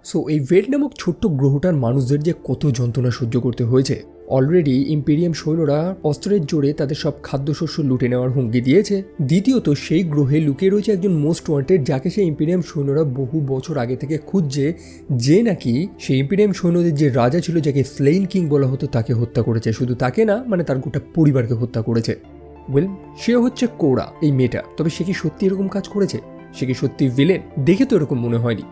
So এই ভেল্ট নামক ছোট্ট গ্রহটার মানুষদের যে কত যন্ত্রণা সহ্য করতে হয়েছে। অলরেডি ইম্পেরিয়াম সৈন্যরা অস্ত্রের জোরে তাদের সব খাদ্যশস্য লুটে নেওয়ার হুমকি দিয়েছে। দ্বিতীয়ত সেই গ্রহে লুকিয়ে রয়েছে একজন মোস্ট ওয়ান্টেড, যাকে সেই ইম্পেরিয়াম সৈন্যরা বহু বছর আগে থেকে খুঁজছে, যে নাকি সেই ইম্পেরিয়াম সৈন্যদের যে রাজা ছিল, যাকে স্লেইন কিং বলা হতো, তাকে হত্যা করেছে। শুধু তাকে না, মানে তার গোটা পরিবারকে হত্যা করেছে। ওয়েল, সে হচ্ছে কোরা, এই মেয়েটা। তবে সে কি সত্যি এরকম কাজ করেছে? সে কি সত্যি ভিলেন? দেখে তো এরকম মনে হয়নি।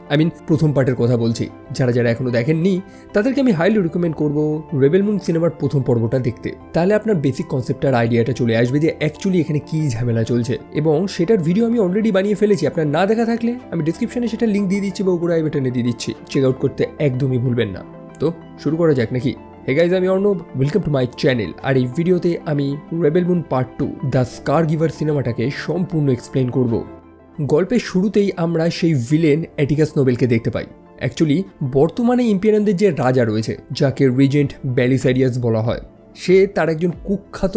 প্রথম পার্টের কথা বলছি। যারা যারা এখনো দেখেননি তাদেরকে আমি হাইলি রিকমেন্ড করবো রেবেল মুন সিনেমার প্রথম পর্বটা দেখতে। তাহলে আপনার বেসিক কনসেপ্টার আইডিয়াটা চলে আসবে যে অ্যাকচুয়ালি এখানে কি ঝামেলা চলছে, এবং সেটার ভিডিও আমি অলরেডি বানিয়ে ফেলেছি। আপনার না দেখা থাকলে আমি ডিসক্রিপশনে সেটা লিঙ্ক দিয়ে দিচ্ছি বা উপরে আই বাটনে দিয়ে দিচ্ছি, চেক আউট করতে একদমই ভুলবেন না। তো শুরু করা যাক নাকি? হে গাইজ, আমি Arnab, welcome to my channel. আর এই ভিডিওতে আমি Rebel Moon part 2 the Scargiver সিনেমাটাকে সম্পূর্ণ এক্সপ্লেন করব। গল্পের শুরুতেই আমরা সেই ভিলেন অ্যাটিকাস নোবেলকে দেখতে পাই। অ্যাকচুয়ালি বর্তমানে ইম্পেরিয়ানদের যে রাজা রয়েছে, যাকে রিজেন্ট বেলিসারিয়াস বলা হয়, সে তার একজন কুখ্যাত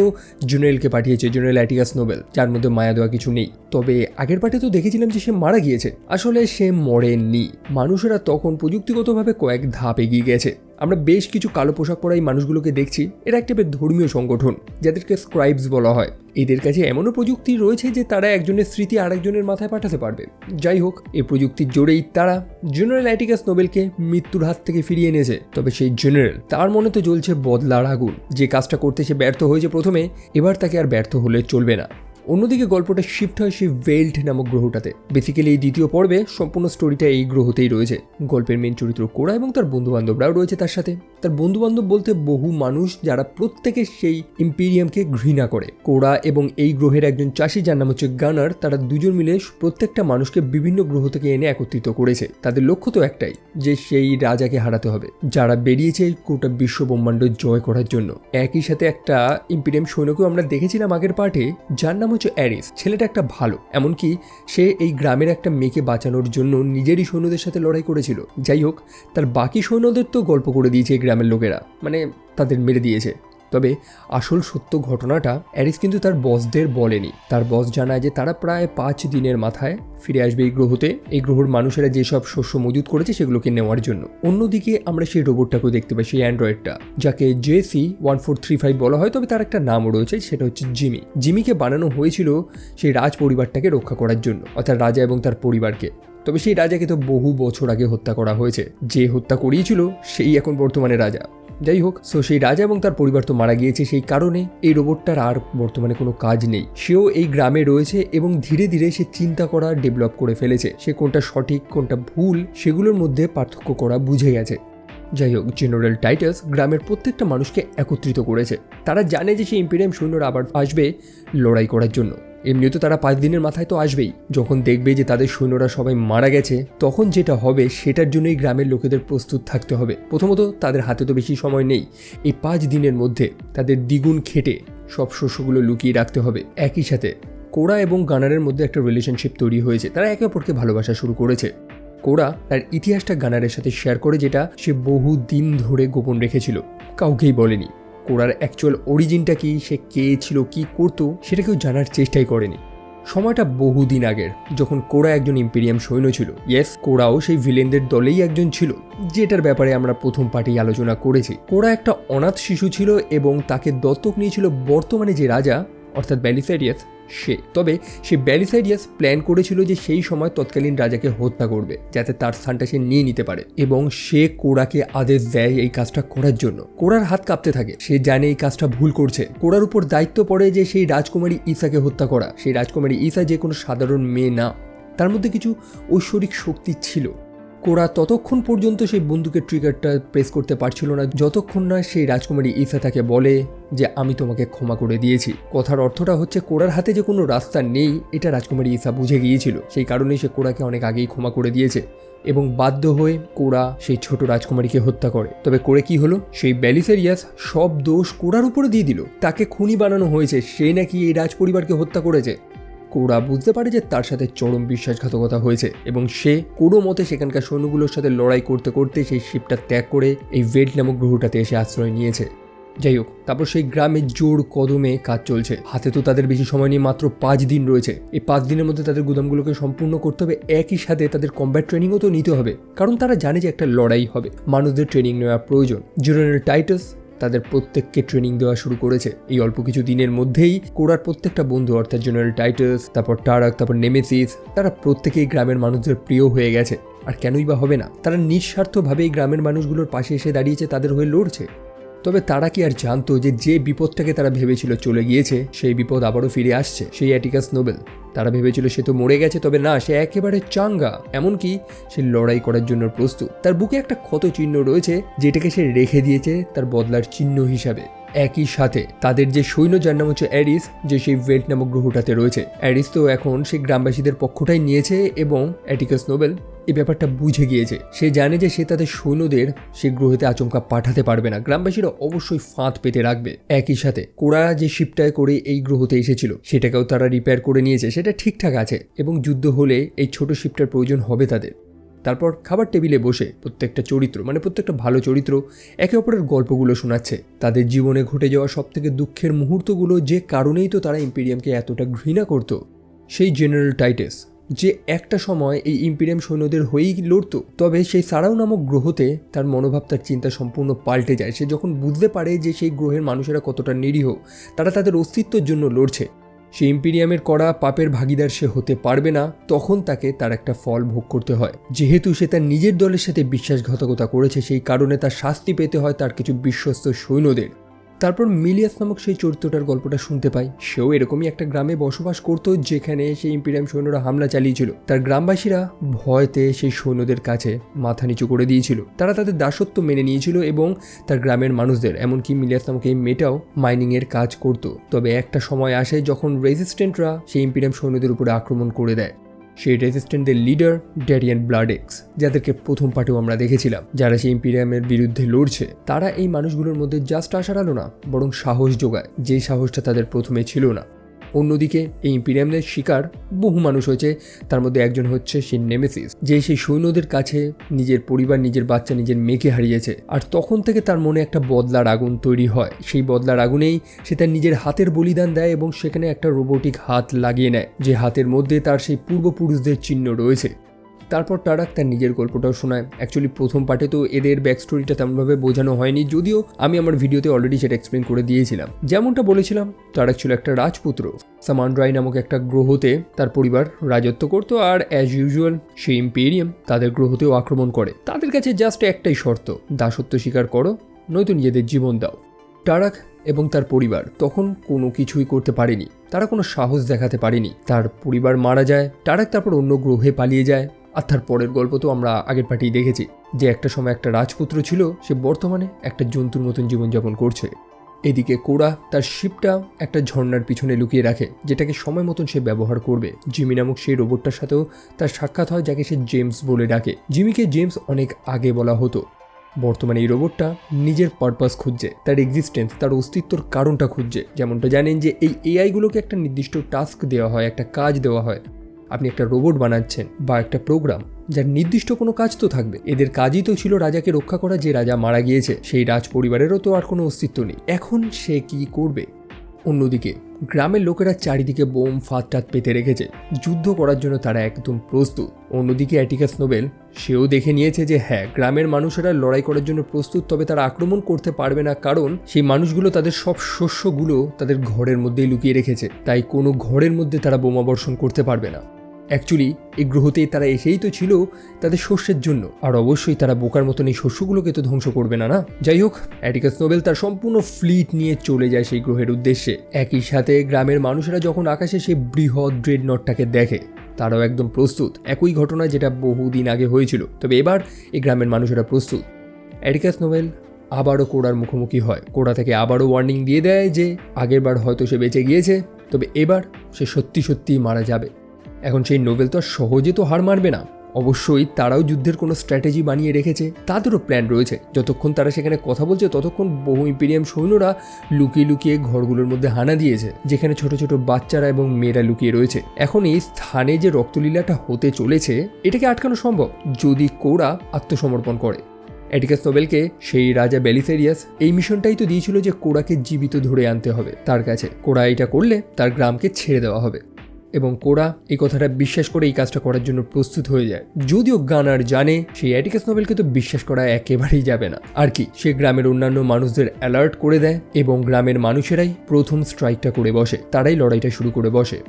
জেনারেলকে পাঠিয়েছে, জেনারেল অ্যাটিকাস নোবেল, যার মধ্যে মায়া দেওয়া কিছু নেই। তবে আগের পার্টে তো দেখেছিলাম যে সে মারা গিয়েছে। আসলে সে মরেননি। মানুষেরা তখন প্রযুক্তিগতভাবে কয়েক ধাপ এগিয়ে গেছে। আমরা বেশ কিছু কালো পোশাক পরা এই মানুষগুলোকে দেখছি। এরা একটা ধর্মীয় সংগঠন, যাদেরকে স্ক্রাইবস বলা হয়। এদের কাছে এমনও প্রযুক্তি রয়েছে যে তারা একজনের স্মৃতি আরেকজনের মাথায় পাঠাতে পারবে। যাই হোক, এই প্রযুক্তির জোরেই তারা জেনারেল অ্যাটিকাস নোবেলকে মৃত্যুর হাত থেকে ফিরিয়ে এনেছে। তবে সেই জেনারেল, তার মনে তো জ্বলছে বদলার আগুন। যে কাজটা করতে সে ব্যর্থ হয়েছে প্রথমে, এবার তাকে আর ব্যর্থ হলে চলবে না। অন্যদিকে গল্পটা শিফট হয় সেই ভেল্ট নামক গ্রহটাতে। বেসিক্যালি এই দ্বিতীয় পর্বে সম্পূর্ণ স্টোরিটা এই গ্রহতেই রয়েছে। গল্পের মেন চরিত্র কোরা এবং তার বন্ধুবান্ধবরাও রয়েছে তার সাথে। তার বন্ধুবান্ধব বলতে বহু মানুষ, যারা প্রত্যেকে সেই ইম্পেরিয়ামকে ঘৃণা করে। কোরা এবং এই গ্রহের একজন চাষি, যার নাম হচ্ছে গানার, তারা দুজন মিলে প্রত্যেকটা মানুষকে বিভিন্ন গ্রহ থেকে এনে একত্রিত করেছে। তাদের লক্ষ্য তো একটাই, যে সেই রাজাকে হারাতে হবে, যারা বেরিয়েছে গোটা বিশ্ব ব্রহ্মাণ্ড জয় করার জন্য। একই সাথে একটা ইম্পেরিয়াম সৈন্যকেও আমরা দেখেছিলাম আগের পার্টে, যার নাম হচ্ছে অ্যারিস। ছেলেটা একটা ভালো, এমনকি সে এই গ্রামের একটা মেয়েকে বাঁচানোর জন্য নিজেরই সৈন্যদের সাথে লড়াই করেছিল। যাই হোক, তার বাকি সৈন্যদের তো গল্প করে দিয়েছে এই গ্রামের লোকেরা, তাদের মেরে দিয়েছে। তবে আসল সত্য ঘটনাটা অ্যারিস কিন্তু তার বসদের বলেনি। তার বস জানায় যে তারা প্রায় 5 দিনের মাথায় ফিরে আসবে এই গ্রহতে, এই গ্রহের মানুষেরা যেসব শস্য মজুত করেছে সেগুলোকে নেওয়ার জন্য। অন্যদিকে আমরা সেই রোবটটাকেও দেখতে পাই, সেই অ্যান্ড্রয়েডটা, যাকে JC-1435 বলা হয়। তবে তার একটা নামও রয়েছে, সেটা হচ্ছে জিমি। জিমিকে বানানো হয়েছিল সেই রাজ পরিবারটাকে রক্ষা করার জন্য, অর্থাৎ রাজা এবং তার পরিবারকে। তবে সেই রাজাকে তো বহু বছর আগে হত্যা করা হয়েছে। যে হত্যা করিয়েছিল সেই এখন বর্তমানে রাজা। যাই হোক, সেই রাজা এবং তার পরিবার তো মারা গিয়েছে। সেই কারণে এই রোবটটার আর বর্তমানে কোনো কাজ নেই। সেও এই গ্রামে রয়েছে এবং ধীরে ধীরে সে চিন্তা করা ডেভেলপ করে ফেলেছে। সে কোনটা সঠিক কোনটা ভুল সেগুলোর মধ্যে পার্থক্য করা বুঝে গেছে। যাই হোক, জেনারেল টাইটাস গ্রামের প্রত্যেকটা মানুষকে একত্রিত করেছে। তারা জানে যে সেই ইম্পেরিয়াম সৈন্যরা আবার আসবে লড়াই করার জন্য। এমনিও তো তারা 5 দিনের মাথায় তো আসবেই। যখন দেখবে যে তাদের সৈন্যরা সবাই মারা গেছে, তখন যেটা হবে সেটার জন্যই গ্রামের লোকেদের প্রস্তুত থাকতে হবে। প্রথমত তাদের হাতে তো বেশি সময় নেই। এই 5 দিনের মধ্যে তাদের দ্বিগুণ খেটে সব শস্যগুলো লুকিয়ে রাখতে হবে। একই সাথে কোরা এবং গানারের মধ্যে একটা রিলেশনশিপ তৈরি হয়েছে। তারা একে অপরকে ভালোবাসা শুরু করেছে। কোরা তার ইতিহাসটা গানারের সাথে শেয়ার করে, যেটা সে বহু দিন ধরে গোপন রেখেছিল, কাউকেই বলেনি। কোরার অ্যাকচুয়াল অরিজিনটা কি, সে কে ছিল, কি করতো, সেটা কেউ জানার চেষ্টাই করেনি। সময়টা বহুদিন আগের, যখন কোরা একজন ইম্পেরিয়াম সৈন্য ছিল। ইয়েস, কোরাও সেই ভিলেনদের দলেই একজন ছিল, যেটার ব্যাপারে আমরা প্রথম পার্টেই আলোচনা করেছি। কোরা একটা অনাথ শিশু ছিল এবং তাকে দত্তক নিয়েছিল বর্তমানে যে রাজা, অর্থাৎ বেলিসারিয়াস, সে। তবে সে বেলিসারিয়াস প্ল্যান করেছিল যে সেই সময় তৎকালীন রাজাকে হত্যা করবে, যাতে তার স্থানটা সে নিয়ে নিতে পারে। এবং সে কোরাকে আদেশ দেয় এই কাজটা করার জন্য। কোরার হাত কাঁপতে থাকে। সে জানে এই কাজটা ভুল করছে। কোরার উপর দায়িত্ব পড়ে যে সেই রাজকুমারী ঈসাকে হত্যা করা। সেই রাজকুমারী ঈসা যে কোনো সাধারণ মেয়ে না, তার মধ্যে কিছু ঐশ্বরিক শক্তি ছিল। কোরা ততক্ষণ পর্যন্ত সেই বন্দুকের ট্রিগারটা প্রেস করতে পারছিল না, যতক্ষণ না সেই রাজকুমারী ঈসা তাকে বলে যে আমি তোমাকে ক্ষমা করে দিয়েছি। কথার অর্থটা হচ্ছে কোরার হাতে যে কোনো রাস্তা নেই, এটা রাজকুমারী ঈসা বুঝে গিয়েছিল। সেই কারণেই সে কোরাকে অনেক আগেই ক্ষমা করে দিয়েছে এবং বাধ্য হয়ে কোরা সেই ছোট রাজকুমারীকে হত্যা করে। তবে করে কি হলো, সেই বেলিসারিয়াস সব দোষ কোরার উপরে দিয়ে দিল। তাকে খুনি বানানো হয়েছে, সে নাকি এই রাজ পরিবারকে হত্যা করেছে। কোরা বুঝতে পারে যে তার সাথে চরম বিশ্বাসঘাতকতা হয়েছে এবং সে কোনো মতে সেখানকার সৈন্যগুলোর সাথে লড়াই করতে করতে সেই শিপটা ত্যাগ করে এই ভেল্ট নামক গ্রহটাতে এসে আশ্রয় নিয়েছে। যাই হোক, তারপর সেই গ্রামে জোর কদমে কাজ চলছে। হাতে তো তাদের বেশি সময় নিয়ে মাত্র 5 দিন রয়েছে। এই 5 দিনের মধ্যে তাদের গুদামগুলোকে সম্পূর্ণ করতে হবে, একই সাথে তাদের কমব্যাট ট্রেনিংও তো নিতে হবে, কারণ তারা জানে যে একটা লড়াই হবে, মানুষদের ট্রেনিং নেওয়া প্রয়োজন। জেনারেল টাইটাস তাদের প্রত্যেককে ট্রেনিং দেওয়া শুরু করেছে। এই অল্প কিছু দিনের মধ্যেই কোরার প্রত্যেকটা বন্ধু, অর্থাৎ জেনারেল টাইটাস, তারপর টারাক, তারপর নেমেসিস, তারা প্রত্যেকেই গ্রামের মানুষদের প্রিয় হয়ে গেছে। আর কেনই বা হবে না, তারা নিঃস্বার্থভাবে এই গ্রামের মানুষগুলোর পাশে এসে দাঁড়িয়েছে, তাদের হয়ে লড়ছে। তবে তারা কি আর জানতো যে বিপদটাকে তারা ভেবেছিল চলে গিয়েছে, সেই বিপদ আবারও ফিরে আসছে। সেই অ্যাটিকাস নোবেল, তারা ভেবেছিল সে তো মরে গেছে, তবে না, সে একেবারে চাঙ্গা, এমনকি সে লড়াই করার জন্য প্রস্তুত। তার বুকে একটা ক্ষত চিহ্ন রয়েছে, যেটাকে সে রেখে দিয়েছে তার বদলার চিহ্ন হিসাবে। একই সাথে তাদের যে সৈন্য, যার নাম হচ্ছে অ্যারিস, যে সেই ভেল্ট নামক গ্রহটাতে রয়েছে। অ্যারিস তো এখন সেই গ্রামবাসীদের পক্ষটাই নিয়েছে এবং অ্যাটিকাস নোবেল এই ব্যাপারটা বুঝে গিয়েছে। সে জানে যে সে তাদের সৈন্যদের সেই গ্রহেতে আচমকা পাঠাতে পারবে না, গ্রামবাসীরা অবশ্যই ফাঁদ পেতে রাখবে। একই সাথে কোরা যে শিপটায় করে এই গ্রহতে এসেছিল সেটাকেও তারা রিপেয়ার করে নিয়েছে, সেটা ঠিকঠাক আছে এবং যুদ্ধ হলে এই ছোট শিপটার প্রয়োজন হবে তাদের। তারপর খাবার টেবিলে বসে প্রত্যেকটা চরিত্র, মানে প্রত্যেকটা ভালো চরিত্র একে অপরের গল্পগুলো শোনাচ্ছে, তাদের জীবনে ঘটে যাওয়া সবথেকে দুঃখের মুহূর্তগুলো, যে কারণেই তো তারা ইম্পেরিয়ামকে এতটা ঘৃণা করত। সেই জেনারেল টাইটাস, যে একটা সময় এই ইম্পেরিয়াম সৈন্যদের হয়েই লড়তো, তবে সেই সারাউ নামক গ্রহতে তার মনোভাব, তার চিন্তা সম্পূর্ণ পাল্টে যায়। সে যখন বুঝতে পারে যে সেই গ্রহের মানুষেরা কতটা নিরীহ, তারা তাদের অস্তিত্বের জন্য লড়ছে, সে ইম্পেরিয়ামের করা পাপের ভাগিদার সে হতে পারবে না, তখন তাকে তার একটা ফল ভোগ করতে হয়। যেহেতু সে তার নিজের দলের সাথে বিশ্বাসঘাতকতা করেছে, সেই কারণে তার শাস্তি পেতে হয় তার কিছু বিশ্বস্ত সৈন্যদের। তারপর মিলিয়াস নামক সেই চরিত্রটার গল্পটা শুনতে পাই। সেও এরকমই একটা গ্রামে বসবাস করত, যেখানে সেই ইম্পেরিয়াম সৈন্যরা হামলা চালিয়েছিল। তার গ্রামবাসীরা ভয়তে সেই সৈন্যদের কাছে মাথা নিচু করে দিয়েছিল, তারা তাদের দাসত্ব মেনে নিয়েছিল এবং তার গ্রামের মানুষদের, এমনকি মিলিয়াস নামক এই মেয়েটাও মাইনিংয়ের কাজ করত। তবে একটা সময় আসে যখন রেজিস্ট্যান্টরা সেই ইম্পেরিয়াম সৈন্যদের উপরে আক্রমণ করে দেয়। সেই রেজিস্ট্যান্টদের লিডার ড্যারিয়ান ব্লাডেক্স, যাদেরকে প্রথম পার্টেও আমরা দেখেছিলাম, যারা সেই ইম্পেরিয়ামের বিরুদ্ধে লড়ছে, তারা এই মানুষগুলোর মধ্যে জাস্ট আসার আলো না, বরং সাহস যোগায়, যে সাহসটা তাদের প্রথমে ছিল না। অন্যদিকে এই ইম্পেরিয়ামের শিকার বহু মানুষ হয়েছে, তার মধ্যে একজন হচ্ছে সেই নেমেসিস, যে সেই সৈন্যদের কাছে নিজের পরিবার, নিজের বাচ্চা, নিজের মেয়েকে হারিয়েছে। আর তখন থেকে তার মনে একটা বদলার আগুন তৈরি হয়। সেই বদলার আগুনেই সে তার নিজের হাতের বলিদান দেয় এবং সেখানে একটা রোবোটিক হাত লাগিয়ে নেয়, যে হাতের মধ্যে তার সেই পূর্বপুরুষদের চিহ্ন রয়েছে। তারপর টারাক তার নিজের গল্পটাও শোনায়। অ্যাকচুয়ালি প্রথম পার্টে তো এদের ব্যাক স্টোরিটা তেমনভাবে বোঝানো হয়নি, যদিও আমি আমার ভিডিওতে অলরেডি সেটা এক্সপ্লেন করে দিয়েছিলাম। যেমনটা বলেছিলাম, টারাক ছিল একটা রাজপুত্র। সামান্ড্রাই নামক একটা গ্রহতে তার পরিবার রাজত্ব করতো, আর অ্যাজ ইউজুয়াল সেই ইম্পেরিয়াম তাদের গ্রহতেও আক্রমণ করে। তাদের কাছে জাস্ট একটাই শর্ত, দাসত্ব স্বীকার করো, নয়তো নিজেদের জীবন দাও। টারাক এবং তার পরিবার তখন কোনো কিছুই করতে পারেনি, তারা কোনো সাহস দেখাতে পারেনি। তার পরিবার মারা যায়, টারাক তারপর অন্য গ্রহে পালিয়ে যায়। আর তার পরের গল্প তো আমরা আগের পার্টিই দেখেছি, যে একটা সময় একটা রাজপুত্র ছিল, সে বর্তমানে একটা জন্তুর মতন জীবনযাপন করছে। এদিকে কোরা তার শিপটা একটা ঝর্ণার পিছনে লুকিয়ে রাখে, যেটাকে সময় মতন সে ব্যবহার করবে। জিমি নামক সেই রোবটটার সাথেও তার সাক্ষাৎ হয়, যাকে সে জেমস বলে ডাকে। জিমিকে জেমস অনেক আগে বলা হতো। বর্তমানে এই রোবটটা নিজের পারপাস খুঁজছে, তার এক্সিস্টেন্স, তার অস্তিত্বর কারণটা খুঁজছে। যেমনটা জানেন যে এই এআইগুলোকে একটা নির্দিষ্ট টাস্ক দেওয়া হয়, একটা কাজ দেওয়া হয়। আপনি একটা রোবট বানাচ্ছেন বা একটা প্রোগ্রাম, যার নির্দিষ্ট কোনো কাজ তো থাকবে। এদের কাজই তো ছিল রাজাকে রক্ষা করা, যে রাজা মারা গিয়েছে, সেই রাজ পরিবারেরও তো আর কোনো অস্তিত্ব নেই। এখন সে কি করবে? অন্যদিকে গ্রামের লোকেরা চারিদিকে বোম ফাঁদ পেতে রেখেছে, যুদ্ধ করার জন্য তারা একদম প্রস্তুত। অন্যদিকে অ্যাটিকাস নোবেল, সেও দেখে নিয়েছে যে হ্যাঁ, গ্রামের মানুষেরা লড়াই করার জন্য প্রস্তুত, তবে তারা আক্রমণ করতে পারবে না, কারণ সেই মানুষগুলো তাদের সব শস্যগুলো তাদের ঘরের মধ্যেই লুকিয়ে রেখেছে। তাই কোনো ঘরের মধ্যে তারা বোমা বর্ষণ করতে পারবে না। অ্যাকচুয়ালি এই গ্রহতেই তারা এসেই তো ছিল তাদের শস্যের জন্য, আর অবশ্যই তারা বোকার মতন এই শস্যগুলোকে তো ধ্বংস করবে না। যাই হোক, অ্যাটিকাস নোবেল তার সম্পূর্ণ ফ্লিট নিয়ে চলে যায় সেই গ্রহের উদ্দেশ্যে। একই সাথে গ্রামের মানুষেরা যখন আকাশে সেই বৃহৎ ড্রেডনটটাকে দেখে, তারাও একদম প্রস্তুত। একই ঘটনা যেটা বহুদিন আগে হয়েছিল, তবে এবার এই গ্রামের মানুষেরা প্রস্তুত। অ্যাটিকাস নোবেল আবারও কোরার মুখোমুখি হয়। কোরা থেকে আবারও ওয়ার্নিং দিয়ে দেয় যে আগের বার হয়তো সে বেঁচে গিয়েছে, তবে এবার সে সত্যি সত্যিই মারা যাবে। এখন সেই নোবেল তো আর সহজে তো হার মারবে না, অবশ্যই তারাও যুদ্ধের কোনো স্ট্র্যাটেজি বানিয়ে রেখেছে, তাদেরও প্ল্যান রয়েছে। যতক্ষণ তারা সেখানে কথা বলছে, ততক্ষণ বহু ইম্পেরিয়াম সৈন্যরা লুকিয়ে লুকিয়ে ঘরগুলোর মধ্যে হানা দিয়েছে, যেখানে ছোট ছোট বাচ্চারা এবং মেয়েরা লুকিয়ে রয়েছে। এখন এই স্থানে যে রক্তলীলাটা হতে চলেছে, এটাকে আটকানো সম্ভব যদি কোরা আত্মসমর্পণ করে। অ্যাটিকাস নোবেলকে সেই রাজা বেলিসেরিয়াস এই মিশনটাই তো দিয়েছিল যে কোরাকে জীবিত ধরে আনতে হবে তার কাছে। কোরা এটা করলে তার গ্রামকে ছেড়ে দেওয়া হবে, এবং কোরা এই কথাটা বিশ্বাস করে এই কাজটা করার জন্য প্রস্তুত হয়ে যায়। যদিও গানার জানে সেই অ্যাটিকাস নোবেলকে তো বিশ্বাস করা একেবারেই যাবে না। আর কি, সে গ্রামের অন্যান্য মানুষদের অ্যালার্ট করে দেয় এবং গ্রামের মানুষেরাই প্রথম স্ট্রাইকটা করে বসে, তারাই লড়াইটা শুরু করে বসে।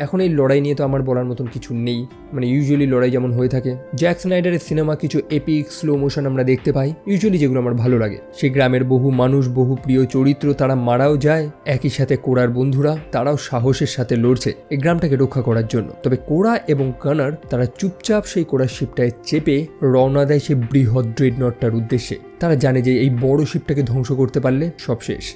এখন এই লড়াই নিয়ে তো আমার বলার মতন কিছু নেই, মানে ইউজুয়ালি লড়াই যেমন হয়ে থাকে, জ্যাক স্নাইডারের সিনেমা কিছু এপিক স্লো মোশন আমরা দেখতে পাই ইউজুয়ালি, যেগুলো আমার ভালো লাগে। সেই গ্রামের বহু মানুষ, বহু প্রিয় চরিত্র তারা মারাও যায়, একই সাথে কোরার বন্ধুরা তারাও সাহসের সাথে লড়ছে এই গ্রামটাকে রক্ষা করার জন্য। তবে কোরা এবং গানার তারা চুপচাপ সেই কোরার শিপটায় চেপে রওনা দেয় সেই বৃহৎ ড্রেডনটটার উদ্দেশ্যে। তারা জানে যে এই বড় শিপটাকে ধ্বংস করতে পারলে সব শেষ।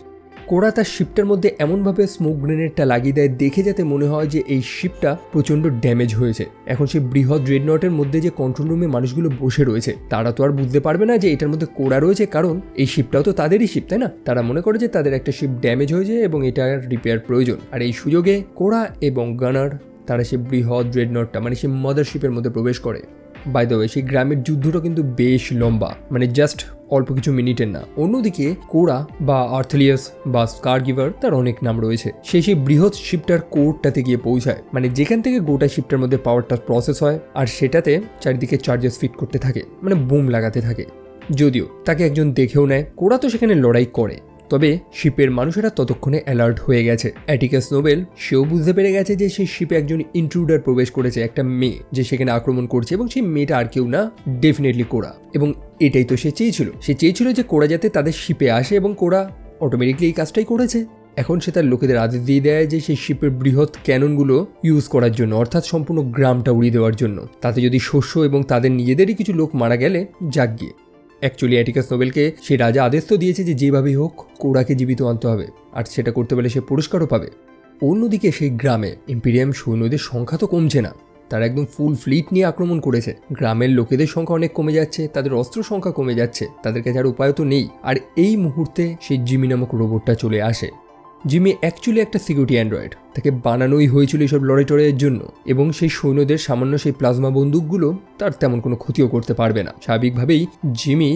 কোরা তার শিপটার মধ্যে এমনভাবে স্মোক গ্রেনেডটা লাগিয়ে দেয় দেখে যাতে মনে হয় যে এই শিপটা প্রচণ্ড ড্যামেজ হয়েছে। এখন সেই বৃহৎ ড্রেডনটের মধ্যে যে কন্ট্রোল রুমে মানুষগুলো বসে রয়েছে তারা তো আর বুঝতে পারবে না যে এটার মধ্যে কোরা রয়েছে, কারণ এই শিপটাও তো তাদেরই শিপ, তাই না? তারা মনে করে যে তাদের একটা শিপ ড্যামেজ হয়েছে এবং এটার রিপেয়ার প্রয়োজন। আর এই সুযোগে কোরা এবং গানার তারা সেই বৃহৎ ড্রেডনটটা মানে সেই মাদারশিপের মধ্যে প্রবেশ করে। বাই দ্য ওয়ে, সেই গ্রামের যুদ্ধটা কিন্তু বেশ লম্বা, মানে জাস্ট অল্প কিছু মিনিটের না। অন্যদিকে কোরা বা আর্থেলিয়াস বা স্কারগিভার, তার অনেক নাম রয়েছে, সেই বৃহৎ শিপটার কোরটাতে গিয়ে পৌঁছায়, মানে যেখান থেকে গোটা শিপটার মধ্যে পাওয়ারটা প্রসেস হয়, আর সেটাতে চারিদিকে চার্জেস ফিট করতে থাকে, মানে বুম লাগাতে থাকে। যদিও তাকে একজন দেখেও নেয়, কোরা তো সেখানে লড়াই করে, তবে শিপের মানুষেরা ততক্ষণে অ্যালার্ট হয়ে গেছে। অ্যাটিকাস নোবেল সেও বুঝতে পেরে গেছে যে সেই শিপে একজন ইন্ট্রুডার প্রবেশ করেছে, একটা মেয়ে যে সেখানে আক্রমণ করছে, এবং সেই মেয়েটা আর কেউ না, ডেফিনেটলি কোরা। এবং এটাই তো সে চেয়েছিল যে কোরা যাতে তাদের শিপে আসে, এবং কোরা অটোমেটিকলি এই কাজটাই করেছে। এখন সে তার লোকেদের আদেশ দিয়ে দেয় যে সেই শিপের বৃহৎ ক্যাননগুলো ইউজ করার জন্য, অর্থাৎ সম্পূর্ণ গ্রামটা উড়িয়ে দেওয়ার জন্য। তাতে যদি শস্য এবং তাদের নিজেদেরই কিছু লোক মারা গেলে যাক গিয়ে। অ্যাকচুয়ালি অ্যাটিকাস নোবেলকে সেই রাজা আদেশ তো দিয়েছে যে যেভাবেই হোক কোরাকে জীবিত আনতে হবে, আর সেটা করতে পারলে সে পুরস্কারও পাবে। অন্যদিকে সেই গ্রামে ইম্পেরিয়াম সৈন্যদের সংখ্যা তো কমছে না, তারা একদম ফুল ফ্লিট নিয়ে আক্রমণ করেছে। গ্রামের লোকেদের সংখ্যা অনেক কমে যাচ্ছে, তাদের অস্ত্র সংখ্যা কমে যাচ্ছে, তাদের কাছে আর উপায় তো নেই। আর এই মুহূর্তে সেই জিমি নামক রোবটটা চলে আসে। জিমি অ্যাকচুয়ালি একটা সিকিউরিটি অ্যান্ড্রয়েড, তাকে বানানোই হয়েছিল এইসব লড়াই টড়াইয়ের জন্য, এবং সেই সৈন্যদের সামান্য সেই প্লাজমা বন্দুকগুলো তার তেমন কোনো ক্ষতিও করতে পারবে না। স্বাভাবিকভাবেই জিমি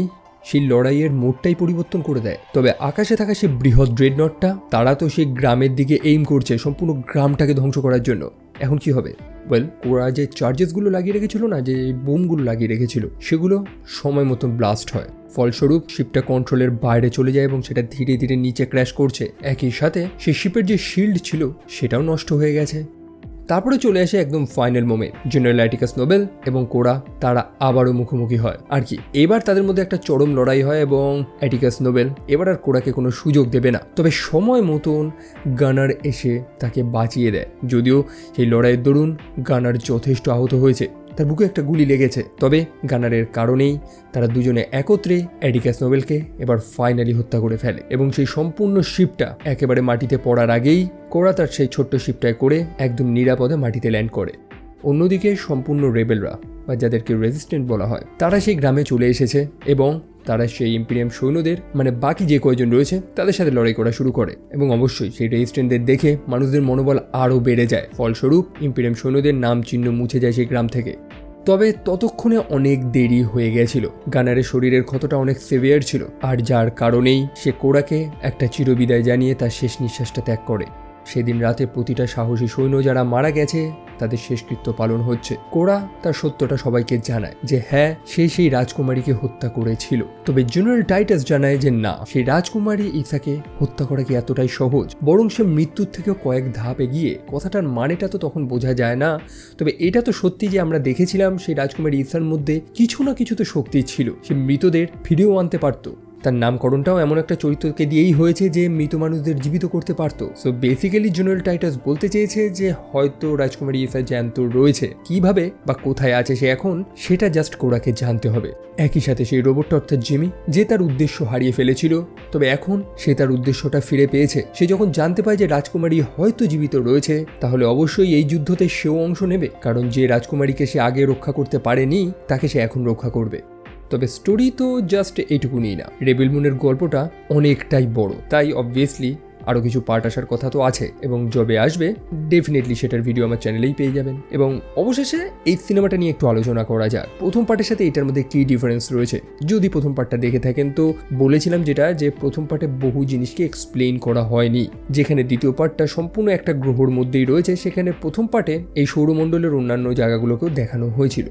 সেই লড়াইয়ের মোডটাই পরিবর্তন করে দেয়। তবে আকাশে থাকা সেই বৃহৎ ড্রেডনটটা তারা তো সেই গ্রামের দিকে এইম করছে সম্পূর্ণ গ্রামটাকে ধ্বংস করার জন্য। এখন কি হবে? ওয়েল, কোরা যে চার্জেসগুলো লাগিয়ে রেখেছিল না, যে বোমগুলো লাগিয়ে রেখেছিল, সেগুলো সময় মতন ব্লাস্ট হয়। ফলস্বরূপ শিপটা কন্ট্রোলের বাইরে চলে যায় এবং সেটা ধীরে ধীরে নিচে ক্র্যাশ করছে। একই সাথে সেই শিপের যে শিল্ড ছিল সেটাও নষ্ট হয়ে গেছে। তারপরে চলে আসে একদম final moment. General Atticus Nobel এবং কোরা তারা আবারও মুখোমুখি হয়। আর কি, এবার তাদের মধ্যে একটা চরম লড়াই হয় এবং অ্যাটিকাস নোবেল এবার আর কোরাকে কোনো সুযোগ দেবে না। তবে সময় মতন গানার এসে তাকে বাঁচিয়ে দেয়। যদিও সেই লড়াইয়ের দরুন গানার যথেষ্ট আহত হয়েছে, তার বুকে একটা গুলি লেগেছে, তবে গানারের কারণেই তারা দুজনে একত্রে অ্যাটিকাস নোবেলকে এবার ফাইনালি হত্যা করে ফেলে, এবং সেই সম্পূর্ণ শিপটা একেবারে মাটিতে পড়ার আগেই কোরা তার সেই ছোট্ট শিপটায় করে একদম নিরাপদে মাটিতে ল্যান্ড করে। অন্যদিকে সম্পূর্ণ রেবেলরা, বা যাদেরকে রেজিস্ট্যান্ট বলা হয়, তারা সেই গ্রামে চলে এসেছে এবং তারা সেই ইম্পেরিয়াম সৈন্যদের, মানে বাকি যে কয়জন রয়েছে তাদের সাথে লড়াই করা শুরু করে। এবং অবশ্যই সেই রেজিস্ট্যান্টদের দেখে মানুষদের মনোবল আরও বেড়ে যায়। ফলস্বরূপ ইম্পেরিয়াম সৈন্যদের নাম চিহ্ন মুছে যায় সেই গ্রাম থেকে। তবে ততক্ষণে অনেক দেরি হয়ে গেছিল। গানারের শরীরের ক্ষতটা অনেক সিভিয়ার ছিল, আর যার কারণেই সে কোরাকে একটা চিরবিদায় জানিয়ে তার শেষ নিঃশ্বাসটা ত্যাগ করে। সেদিন রাতে প্রতিটা সাহসী সৈন্য যারা মারা গেছে তাদের শেষকৃত্য পালন হচ্ছে। কোরা তার সত্যটা সবাইকে জানায় যে হ্যাঁ, সে সেই রাজকুমারীকে হত্যা করেছিল। তবে জেনারেল টাইটাস জানায় যে না, সেই রাজকুমারী ইসাকে হত্যা করা কি এতটাই সহজ, বরং সে মৃত্যুর থেকেও কয়েক ধাপ এগিয়ে। কথাটার মানেটা তো তখন বোঝা যায় না, তবে এটা তো সত্যি যে আমরা দেখেছিলাম সেই রাজকুমারী ইসার মধ্যে কিছু না কিছু তো শক্তি ছিল, সে মৃতদের ফিরেও আনতে পারতো। তার নামকরণটাও এমন একটা চরিত্রকে দিয়েই হয়েছে যে মৃত মানুষদের জীবিত করতে পারতো। সো বেসিক্যালি জেনারেল টাইটাস বলতে চেয়েছে যে হয়তো রাজকুমারী ইসা জ্যান্ত রয়েছে, কিভাবে বা কোথায় আছে সে এখন, সেটা জাস্ট কোরাকে জানতে হবে। একই সাথে সেই রোবটটা অর্থাৎ জিমি, যে তার উদ্দেশ্য হারিয়ে ফেলেছিল, তবে এখন সে তার উদ্দেশ্যটা ফিরে পেয়েছে। সে যখন জানতে পায় যে রাজকুমারী হয়তো জীবিত রয়েছে, তাহলে অবশ্যই এই যুদ্ধতে সেও অংশ নেবে, কারণ যে রাজকুমারীকে সে আগে রক্ষা করতে পারেনি তাকে সে এখন রক্ষা করবে। তবে স্টোরি তো জাস্ট এইটুকুনি না, রেবেল মুনের গল্পটা অনেকটাই বড়, তাই অবভিয়াসলি আরও কিছু পার্ট আসার কথা তো আছে, এবং যবে আসবে ডেফিনেটলি সেটার ভিডিও আমার চ্যানেলেই পেয়ে যাবেন। এবং অবশেষে এই সিনেমাটা নিয়ে একটু আলোচনা করা যাক। প্রথম পার্টের সাথে এটার মধ্যে কী ডিফারেন্স রয়েছে। যদি প্রথম পার্টটা দেখে থাকেন তো বলেছিলাম যেটা, যে প্রথম পার্টে বহু জিনিসকে এক্সপ্লেইন করা হয়নি, যেখানে দ্বিতীয় পার্টটা সম্পূর্ণ একটা গ্রহর মধ্যেই রয়েছে, সেখানে প্রথম পার্টে এই সৌরমণ্ডলের অন্যান্য জায়গাগুলোকেও দেখানো হয়েছিল।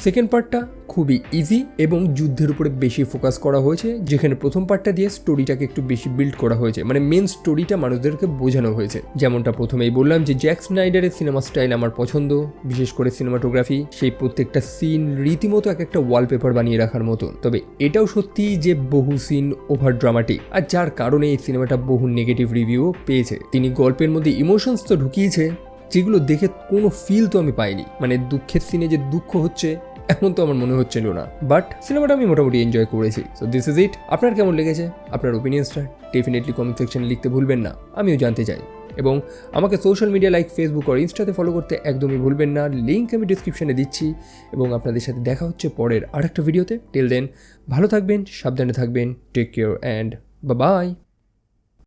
সেকেন্ড পার্টটা খুবই ইজি এবং যুদ্ধের উপরে বেশি ফোকাস করা হয়েছে, যেখানে প্রথম পার্টটা দিয়ে স্টোরিটাকে একটু বেশি বিল্ড করা হয়েছে, মানে মেন স্টোরিটা মানুষদেরকে বোঝানো হয়েছে। যেমনটা প্রথমেই বললাম যে জ্যাক স্নাইডারের সিনেমা স্টাইল আমার পছন্দ, বিশেষ করে সিনেমাটোগ্রাফি, সেই প্রত্যেকটা সিন রীতিমতো এক একটা ওয়ালপেপার বানিয়ে রাখার মতন। তবে এটাও সত্যি যে বহু সিন ওভার ড্রামাটিক, আর যার কারণে এই সিনেমাটা বহু নেগেটিভ রিভিউও পেয়েছে। তিনি গল্পের মধ্যে ইমোশনস তো ঢুকিয়েছে, যেগুলো দেখে কোনো ফিল তো আমি পাইনি, মানে দুঃখের সিনে যে দুঃখ হচ্ছে এমন তো আমার মনে হচ্ছিল না। বাট সিনেমাটা আমি মোটামুটি এনজয় করেছি। So this is it. আপনার কেমন লেগেছে? আপনার ওপিনিয়ন্সটা ডেফিনেটলি কমেন্ট সেকশনে লিখতে ভুলবেন না, আমিও জানতে চাই। এবং আমাকে সোশ্যাল মিডিয়া লাইক ফেসবুক আর ইনস্টাতে ফলো করতে একদমই ভুলবেন না, লিঙ্ক আমি ডিসক্রিপশনে দিচ্ছি। এবং আপনাদের সাথে দেখা হচ্ছে পরের আরেকটা ভিডিওতে। টিল দেন ভালো থাকবেন, সাবধানে থাকবেন, take care and bye by.